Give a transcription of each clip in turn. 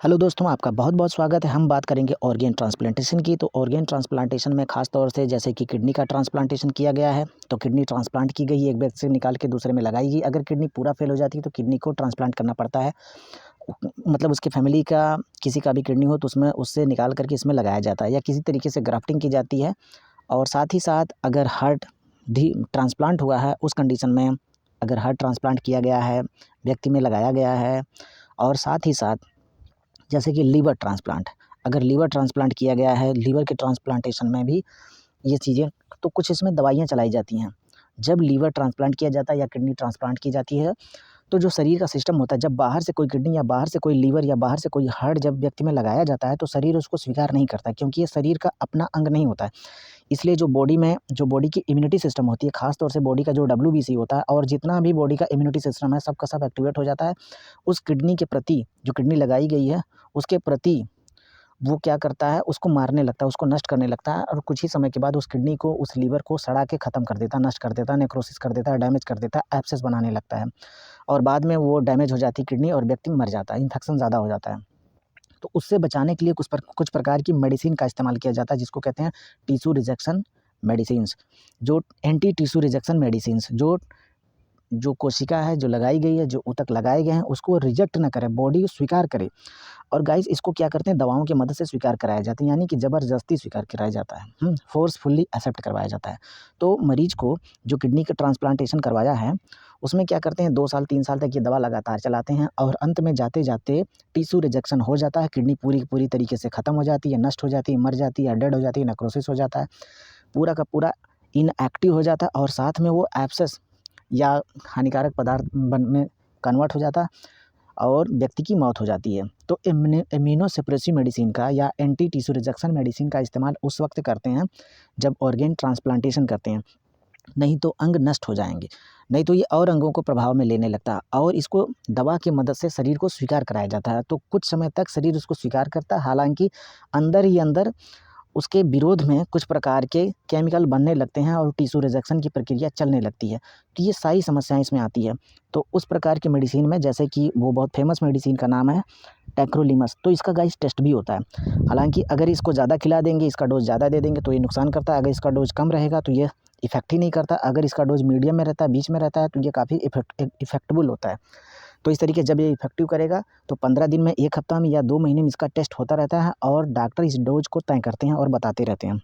Hello दोस्तों, आपका बहुत-बहुत स्वागत है। हम बात करेंगे ऑर्गन ट्रांसप्लांटेशन की। तो ऑर्गन ट्रांसप्लांटेशन में ख़ास तौर से जैसे कि किडनी का ट्रांसप्लांटेशन किया गया है, तो किडनी ट्रांसप्लांट की गई, एक व्यक्ति से निकाल के दूसरे में लगाई गई। अगर किडनी पूरा फ़ेल हो जाती है, तो किडनी को ट्रांसप्लांट करना पड़ता है। मतलब उसकी फ़ैमिली का किसी का भी किडनी हो, तो उसमें उससे निकाल कर के इसमें लगाया जाता है या किसी तरीके से ग्राफ्टिंग की जाती है। और साथ ही साथ अगर हार्ट भी ट्रांसप्लांट हुआ है, उस कंडीशन में अगर हार्ट ट्रांसप्लांट किया गया है, व्यक्ति में लगाया गया है और साथ ही साथ जैसे कि लीवर ट्रांसप्लांट, अगर लीवर ट्रांसप्लांट किया गया है, लीवर के ट्रांसप्लांटेशन में भी ये चीज़ें तो कुछ इसमें दवाइयाँ चलाई जाती हैं। जब लीवर ट्रांसप्लांट किया जाता है या किडनी ट्रांसप्लांट की जाती है, तो जो शरीर का सिस्टम होता है, जब बाहर से कोई किडनी या बाहर से कोई लीवर या बाहर से कोई हार्ट जब व्यक्ति में लगाया जाता है, तो शरीर उसको स्वीकार नहीं करता, क्योंकि ये शरीर का अपना अंग नहीं होता है। इसलिए जो बॉडी की इम्यूनिटी सिस्टम होती है, ख़ास तौर से बॉडी का जो डब्ल्यूबीसी होता है और जितना भी बॉडी का इम्यूनिटी सिस्टम है, सब का सब एक्टिवेट हो जाता है। उस किडनी के प्रति, जो किडनी लगाई गई है, उसके प्रति वो क्या करता है, उसको मारने लगता है, उसको नष्ट करने लगता है और कुछ ही समय के बाद उस किडनी को, उस लीवर को सड़ा के ख़त्म कर देता है, नष्ट कर देता है, नेक्रोसिस कर देता है, डैमेज कर देता है, एब्सेस बनाने लगता है और बाद में वो डैमेज हो जाती है किडनी और व्यक्ति मर जाता है, इन्फेक्शन ज़्यादा हो जाता है। तो उससे बचाने के लिए कुछ प्रकार की मेडिसिन का इस्तेमाल किया जाता है, जिसको कहते हैं टिश्यू रिजेक्शन मेडिसिन्स, जो एंटी टिश्यू रिजेक्शन मेडिसिन्स, जो जो कोशिका है, जो लगाई गई है, जो ऊतक लगाए गए हैं, उसको रिजेक्ट ना करे, बॉडी स्वीकार करे। और गाइस इसको क्या करते हैं, दवाओं की मदद से स्वीकार कराया जाता है, यानी कि ज़बरदस्ती स्वीकार कराया जाता है, फ़ोर्सफुली एक्सेप्ट करवाया जाता है। तो मरीज़ को जो किडनी का ट्रांसप्लांटेशन करवाया है, उसमें क्या करते हैं, 2 साल 3 साल तक ये दवा लगातार चलाते हैं और अंत में जाते-जाते टिश्यू रिजेक्शन हो जाता है, किडनी पूरी की पूरी तरीके से ख़त्म हो जाती है, नष्ट हो जाती है, मर जाती है, डेड हो जाती है, नेक्रोसिस हो जाता है, पूरा का पूरा इनएक्टिव हो जाता है और साथ में वो एब्सेस या हानिकारक पदार्थ बनने कन्वर्ट हो जाता है और व्यक्ति की मौत हो जाती है। तो इम्यूनोसप्रेसिव मेडिसिन का या एंटी टिश्यू रिजेक्शन मेडिसिन का इस्तेमाल उस वक्त करते हैं जब ऑर्गन ट्रांसप्लांटेशन करते हैं, नहीं तो अंग नष्ट हो जाएँगे। नहीं तो ये और अंगों को प्रभाव में लेने लगता है और इसको दवा की मदद से शरीर को स्वीकार कराया जाता है। तो कुछ समय तक शरीर उसको स्वीकार करता है, हालाँकि अंदर ही अंदर उसके विरोध में कुछ प्रकार के केमिकल बनने लगते हैं और टिश्यू रिजेक्शन की प्रक्रिया चलने लगती है। तो ये सारी समस्याएँ इसमें आती है। तो उस प्रकार की मेडिसिन में जैसे कि वो बहुत फ़ेमस मेडिसिन का नाम है टैक्रोलिमस, तो इसका गाइस टेस्ट भी होता है। हालाँकि अगर इसको ज़्यादा खिला देंगे, इसका डोज़ ज़्यादा दे देंगे तो ये नुकसान करता है, अगर इसका डोज़ कम रहेगा तो ये इफ़ेक्ट ही नहीं करता। अगर इसका डोज़ मीडियम में रहता है, बीच में रहता है तो ये काफ़ी इफ़ेक्टेबल होता है। तो इस तरीके जब ये इफ़ेक्टिव करेगा तो 15 दिन में, 1 हफ्ता में या 2 महीने में इसका टेस्ट होता रहता है और डॉक्टर इस डोज़ को तय करते हैं और बताते रहते हैं।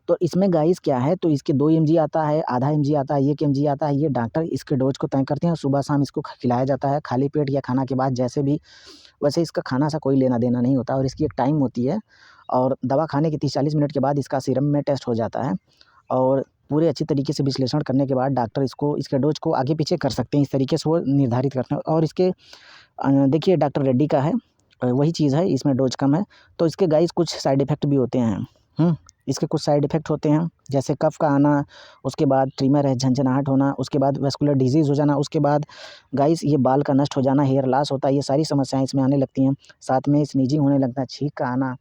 तो इसमें गाइस क्या है, तो इसके 2 एमजी आता है, आधा एमजी आता है, 1 एमजी आता है, ये डॉक्टर इसके डोज़ को तय करते हैं और सुबह-शाम इसको खिलाया जाता है, खाली पेट या खाना के बाद जैसे भी। वैसे इसका खाना से कोई लेना-देना नहीं होता और इसकी एक टाइम होती है और दवा खाने के 30-40 मिनट के बाद इसका सीरम में टेस्ट हो जाता है और पूरे अच्छी तरीके से विश्लेषण करने के बाद डॉक्टर इसको, इसके डोज़ को आगे-पीछे कर सकते हैं, इस तरीके से वो निर्धारित करते हैं। और इसके देखिए डॉक्टर रेड्डी का है, वही चीज़ है, इसमें डोज़ कम है। तो इसके गाइस कुछ साइड इफ़ेक्ट भी होते हैं। इसके कुछ साइड इफ़ेक्ट होते हैं, जैसे कफ़ का आना, उसके बाद ट्रिमर है, झनझनाहट होना, उसके बाद वैस्कुलर डिज़ीज़ हो जाना, उसके बाद गाइस ये बाल का नष्ट हो जाना, हेयर लॉस होता है, ये सारी समस्याएँ इसमें आने लगती हैं। साथ में स्नीज़िंग होने लगता है, छींक का आना,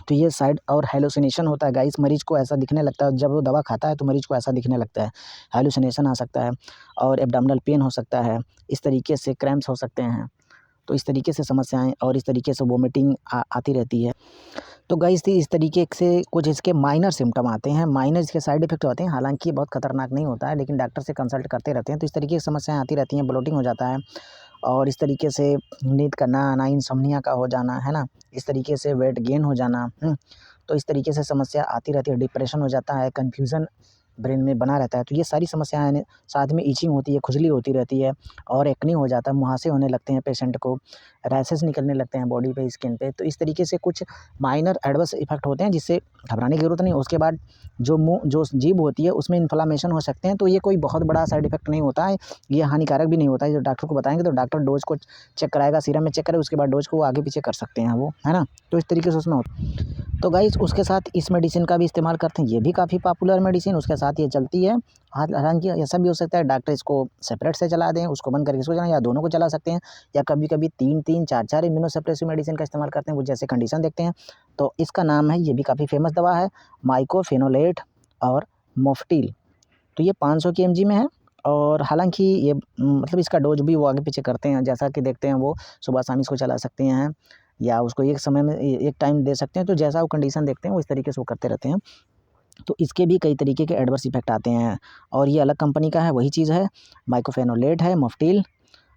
तो ये साइड और हैलुसिनेशन होता है गाइस, मरीज़ को ऐसा दिखने लगता है, जब वो दवा खाता है तो मरीज़ को ऐसा दिखने लगता है। हैलुसिनेशन आ सकता है और एब्डोमिनल पेन हो सकता है, इस तरीके से क्रैम्प्स हो सकते हैं। तो इस तरीके से समस्याएँ और इस तरीके से वोमिटिंग आती रहती है। तो गाइस इस तरीके से कुछ इसके माइनर सिम्पटम आते हैं, माइनर इसके साइड इफ़ेक्ट होते हैं, हालाँकि ये बहुत खतरनाक नहीं होता है, लेकिन डॉक्टर से कंसल्ट करते रहते हैं, तो इस तरीके की समस्याएँ आती रहती हैं, ब्लोटिंग हो जाता है और इस तरीके से नींद का ना आना, इनसोम्निया का हो जाना, है ना? इस तरीके से वेट गेन हो जाना, तो इस तरीके से समस्या आती रहती है, डिप्रेशन हो जाता है, कन्फ्यूज़न ब्रेन में बना रहता है, तो ये सारी समस्याएँ ने साथ में इचिंग होती है, खुजली होती रहती है और एक्ने हो जाता है, मुहासे होने लगते हैं पेशेंट को, रैशेज़ निकलने लगते हैं बॉडी पे, स्किन पे। तो इस तरीके से कुछ माइनर एडवर्स इफ़ेक्ट होते हैं, जिससे घबराने की ज़रूरत नहीं है। उसके बाद जो जीभ होती है उसमें इन्फ्लेमेशन हो सकते हैं, तो ये कोई बहुत बड़ा साइड इफ़ेक्ट नहीं होता है, ये हानिकारक भी नहीं होता है। जब डॉक्टर को बताएँगे तो डॉक्टर डोज़ को चेक कराएगा, सीरम में चेक करेगा, उसके बाद डोज़ को वो आगे-पीछे कर सकते हैं वो, है ना? तो इस तरीके से उसमें तो गाइस उसके साथ इस मेडिसिन का भी इस्तेमाल करते हैं, ये भी काफ़ी पॉपुलर मेडिसिन उसके साथ ये चलती है। हालाँकि ऐसा भी हो सकता है डॉक्टर इसको सेपरेट से चला दें, उसको बंद करके इसको चलाएँ या दोनों को चला सकते हैं या कभी-कभी 3-3 4-4 इम्यूनोसप्रेसिव मेडिसिन का इस्तेमाल करते हैं, वो जैसे कंडीशन देखते हैं। तो इसका नाम है, ये भी काफ़ी फ़ेमस दवा है, माइकोफेनोलेट और मोफ्टिल। तो ये 500 की एमजी में है और हालांकि ये मतलब इसका डोज भी वो आगे पीछे करते हैं, जैसा कि देखते हैं वो सुबह शाम इसको चला सकते हैं या उसको एक समय में एक टाइम दे सकते हैं, तो जैसा वो कंडीशन देखते हैं वो इस तरीके से वो करते रहते हैं। तो इसके भी कई तरीके के एडवर्स इफेक्ट आते हैं और ये अलग कंपनी का है, वही चीज़ है, माइक्लोफेनोलेट है, मफ्टिल।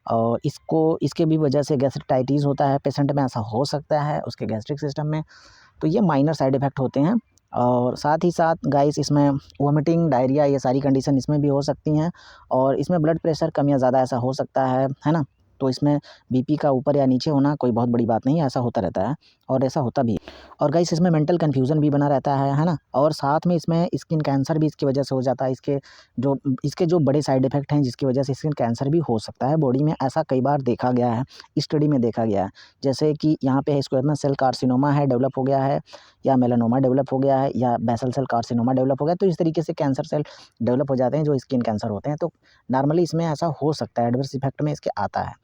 और इसके भी वजह से गैस्ट्रिटाइटिस होता है पेशेंट में, ऐसा हो सकता है उसके गैस्ट्रिक सिस्टम में। तो ये माइनर साइड इफ़ेक्ट होते हैं और साथ ही साथ गाइस इसमें वोमिटिंग, डायरिया, ये सारी कंडीशन इसमें भी हो सकती हैं और इसमें ब्लड प्रेशर कम या ज़्यादा ऐसा हो सकता है ना? तो इसमें बीपी का ऊपर या नीचे होना कोई बहुत बड़ी बात नहीं है, ऐसा होता रहता है और ऐसा होता भी है। और गाइस इसमें मेंटल कन्फ्यूज़न भी बना रहता है ना? और साथ में इसमें स्किन कैंसर भी इसकी वजह से हो जाता है। इसके जो बड़े साइड इफ़ेक्ट हैं जिसकी वजह से स्किन कैंसर भी हो सकता है बॉडी में, ऐसा कई बार देखा गया है, स्टडी में देखा गया है। जैसे कि यहाँ पे स्क्वेमस सेल कार्सिनोमा है, डेवलप हो गया है, या मेलानोमा डेवलप हो गया है, या बेसल सेल कार्सिनोमा डेवलप हो गया है। तो इस तरीके से कैंसर सेल डेवलप हो जाते हैं जो स्किन कैंसर होते हैं। तो नॉर्मली इसमें ऐसा हो सकता है, एडवर्स इफ़ेक्ट में इसके आता है।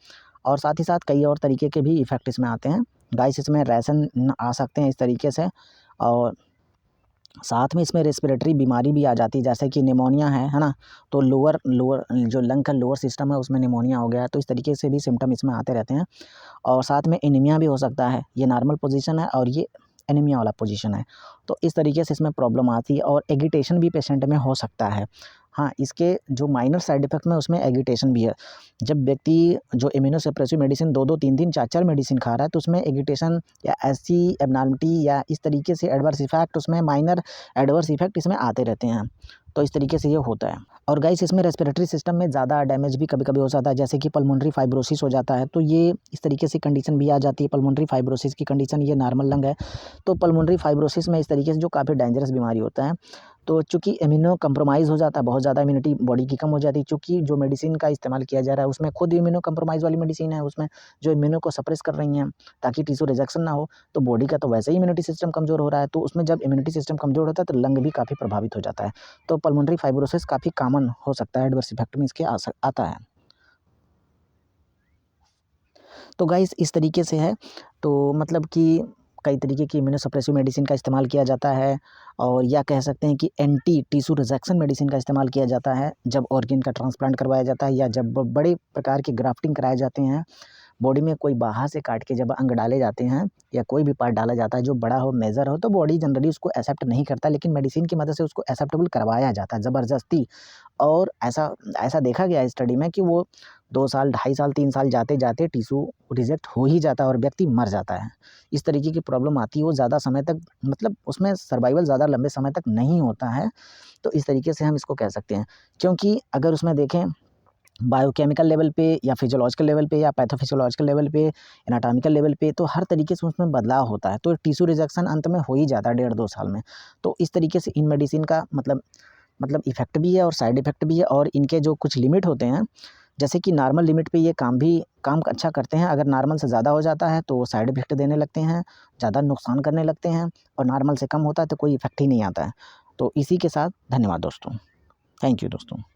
और साथ ही साथ कई और तरीके के भी इफ़ेक्ट इसमें आते हैं। गाइस इसमें रैशन आ सकते हैं इस तरीके से और साथ में इसमें रेस्पिरेटरी बीमारी भी आ जाती है, जैसे कि निमोनिया है ना? तो लोअर लोअर जो लंग का लोअर सिस्टम है उसमें निमोनिया हो गया है, तो इस तरीके से भी सिम्पटम इसमें आते रहते हैं। और साथ में एनीमिया भी हो सकता है, ये नॉर्मल पोजीशन है और ये एनीमिया वाला पोजीशन है। तो इस तरीके से इसमें प्रॉब्लम आती है और एगिटेशन भी पेशेंट में हो सकता है। हाँ, इसके जो माइनर साइड इफ़ेक्ट में उसमें एगिटेशन भी है। जब व्यक्ति जो इम्यूनोसप्रेसिव मेडिसिन 2-2, 3-3, 4-4 मेडिसिन खा रहा है तो उसमें एगिटेशन या ऐसी एब्नॉर्मलिटी या इस तरीके से एडवर्स इफ़ेक्ट उसमें माइनर एडवर्स इफ़ेक्ट इसमें आते रहते हैं। तो इस तरीके से ये होता है। और गाइस इसमें रेस्पिरेटरी सिस्टम में ज़्यादा डैमेज भी कभी-कभी हो जाता है, जैसे कि पल्मोनरी फाइब्रोसिस हो जाता है, तो ये इस तरीके से कंडीशन भी आ जाती है। पल्मोनरी फाइब्रोसिस की कंडीशन, ये नॉर्मल लंग है, तो पल्मोनरी फाइब्रोसिस में इस तरीके से जो काफ़ी डेंजरस बीमारी होता है, तो चूँकि इम्यूनो कम्प्रोमाइज़ हो जाता है, बहुत ज़्यादा इम्यूनिटी बॉडी की कम हो जाती है, चूँकि जो मेडिसिन का इस्तेमाल किया जा रहा है उसमें खुद इम्यूनो कम्प्रोमाइज़ वाली मेडिसिन है, उसमें जो इम्यूनो को सप्रेस कर रही हैं ताकि टिश्यू रिजेक्शन ना हो, तो बॉडी का तो वैसे ही इम्यूनिटी सिस्टम कमज़ोर हो रहा है, तो उसमें जब इम्यूनिटी सिस्टम कमज़ोर होता है तो लंग भी काफ़ी प्रभावित हो जाता है। तो पल्मोनरी फाइब्रोसिस काफ़ी कॉमन हो सकता है, एडवर्स इफ़ेक्ट में इसके आता है। तो गाइस इस तरीके से है, तो मतलब कि कई तरीके की इम्यूनोसप्रेसिव मेडिसिन का इस्तेमाल किया जाता है और या कह सकते हैं कि एंटी टिश्यू रिजेक्शन मेडिसिन का इस्तेमाल किया जाता है जब ऑर्गन का ट्रांसप्लांट करवाया जाता है या जब बड़े प्रकार की ग्राफ्टिंग कराए जाते हैं। बॉडी में कोई बाहर से काट के जब अंग डाले जाते हैं या कोई भी पार्ट डाला जाता है जो बड़ा हो, मेजर हो, तो बॉडी जनरली उसको एक्सेप्ट नहीं करता, लेकिन मेडिसिन की मदद से उसको एक्सेप्टेबल करवाया जाता है ज़बरदस्ती। और ऐसा ऐसा देखा गया है स्टडी में कि वो 2 साल, 2.5 साल, 3 साल जाते-जाते टिश्यू रिजेक्ट हो ही जाता है और व्यक्ति मर जाता है। इस तरीके की प्रॉब्लम आती है, वो ज़्यादा समय तक मतलब उसमें सर्वाइवल ज़्यादा लंबे समय तक नहीं होता है, तो इस तरीके से हम इसको कह सकते हैं। क्योंकि अगर उसमें देखें बायोकेमिकल लेवल पे या फिजियोलॉजिकल लेवल पे या पैथोफिजियोलॉजिकल लेवल पे, एनाटॉमिकल लेवल पे, तो हर तरीके से उसमें बदलाव होता है, तो टिश्यू रिजेक्शन अंत में हो ही जाता है 1.5-2 साल में। तो इस तरीके से इन मेडिसिन का मतलब इफ़ेक्ट भी है और साइड इफ़ेक्ट भी है और इनके जो कुछ लिमिट होते हैं, जैसे कि नॉर्मल लिमिट पे ये काम अच्छा करते हैं, अगर नॉर्मल से ज़्यादा हो जाता है तो वो साइड इफ़ेक्ट देने लगते हैं, ज़्यादा नुकसान करने लगते हैं और नॉर्मल से कम होता है तो कोई इफ़ेक्ट ही नहीं आता है। तो इसी के साथ धन्यवाद दोस्तों। थैंक यू दोस्तों।